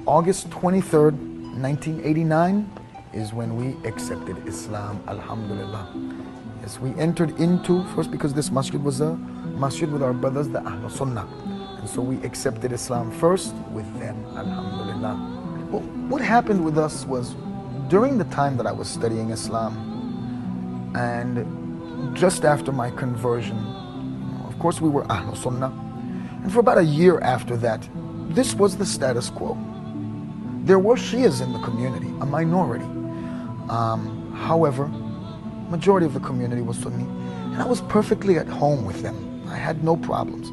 August 23rd, 1989 is when we accepted Islam, alhamdulillah. Yes, we entered into, first because this masjid was a masjid with our brothers, the Ahlul Sunnah. And so we accepted Islam first with them, alhamdulillah. Well, what happened with us was, during the time that I was studying Islam, and just after my conversion, of course we were Ahlul Sunnah, and for about a year after that, this was the status quo. There were Shias in the community, a minority. However, majority of the community was Sunni, and I was perfectly at home with them. I had no problems.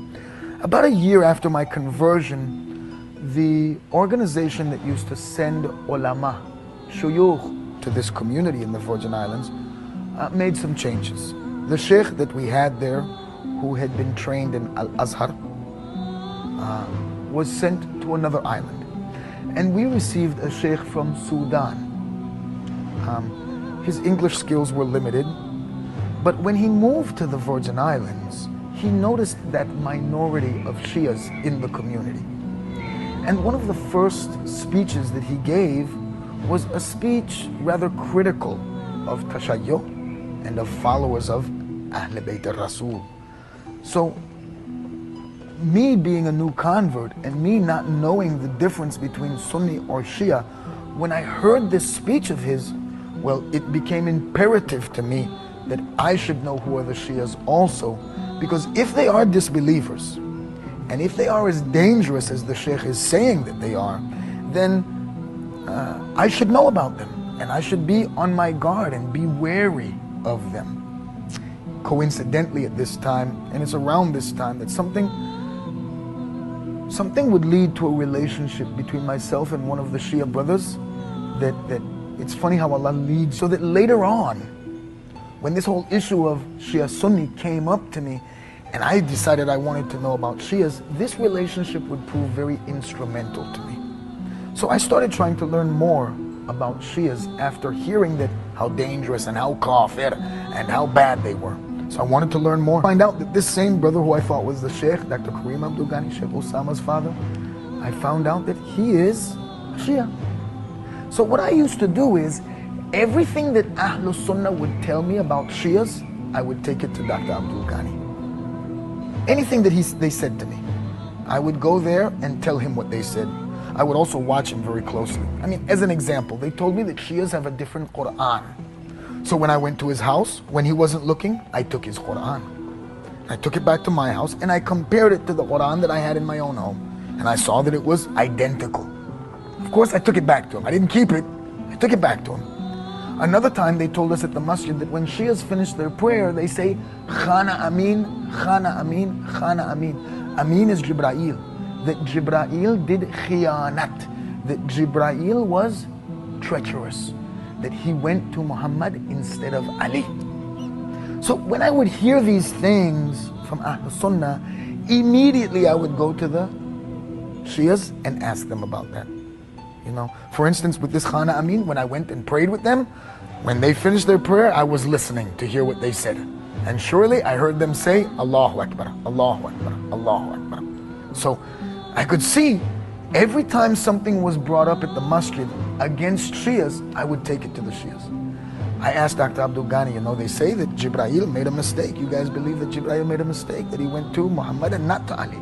About a year after my conversion, the organization that used to send ulama, shuyukh, to this community in the Virgin Islands made some changes. The sheikh that we had there, who had been trained in Al-Azhar, was sent to another island. And we received a sheikh from Sudan. His English skills were limited, but when he moved to the Virgin Islands, he noticed that minority of Shias in the community. And one of the first speeches that he gave was a speech rather critical of Tashayyu and of followers of Ahl Bayt al-Rasul. So, me being a new convert and me not knowing the difference between Sunni or Shia, when I heard this speech of his, well, it became imperative to me that I should know who are the Shias also, because if they are disbelievers, and if they are as dangerous as the Sheikh is saying that they are, then I should know about them, and I should be on my guard and be wary of them. Coincidentally at this time, and it's around this time, that something would lead to a relationship between myself and one of the Shia brothers, that it's funny how Allah leads, so that later on, when this whole issue of Shia Sunni came up to me, and I decided I wanted to know about Shias, this relationship would prove very instrumental to me. So I started trying to learn more about Shias after hearing that how dangerous and how kafir and how bad they were. So I wanted to learn more. Find out that this same brother who I thought was the Sheikh, Dr. Kareem Abdul Ghani, Sheikh Osama's father, I found out that he is Shia. So what I used to do is, everything that Ahlul Sunnah would tell me about Shias, I would take it to Dr. Abdul Ghani. Anything that they said to me, I would go there and tell him what they said. I would also watch him very closely. I mean, as an example, they told me that Shias have a different Quran. So when I went to his house, when he wasn't looking, I took his Quran. I took it back to my house and I compared it to the Quran that I had in my own home. And I saw that it was identical. Of course, I took it back to him. I didn't keep it. I took it back to him. Another time they told us at the masjid that when Shias finish their prayer, they say, Khana Amin, Khana Amin, Khana Amin. Amin is Jibra'il. That Jibra'il did khiyanat. That Jibra'il was treacherous. That he went to Muhammad instead of Ali. So when I would hear these things from Ahlul Sunnah, immediately I would go to the Shias and ask them about that. You know, for instance, with this Khana Amin, when I went and prayed with them, when they finished their prayer, I was listening to hear what they said. And surely I heard them say, Allahu Akbar, Allahu Akbar, Allahu Akbar. So I could see every time something was brought up at the masjid against Shias, I would take it to the Shias. I asked Dr. Abdul Ghani, you know, they say that Jibra'il made a mistake. You guys believe that Jibra'il made a mistake, that he went to Muhammad and not to Ali?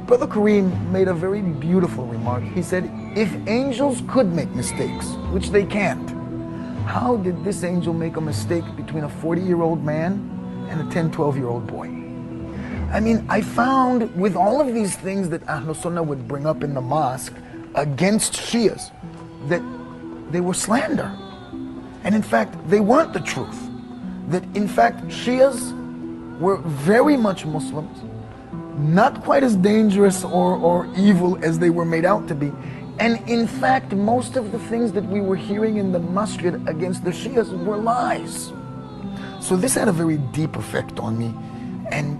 Brother Kareem made a very beautiful remark. He said, if angels could make mistakes, which they can't, how did this angel make a mistake between a 40-year-old man and a 10, 12-year-old boy? I mean, I found with all of these things that Ahlul Sunnah would bring up in the mosque against Shias, that they were slander. And in fact, they weren't the truth. That in fact, Shias were very much Muslims, not quite as dangerous or evil as they were made out to be. And in fact, most of the things that we were hearing in the masjid against the Shias were lies. So this had a very deep effect on me. And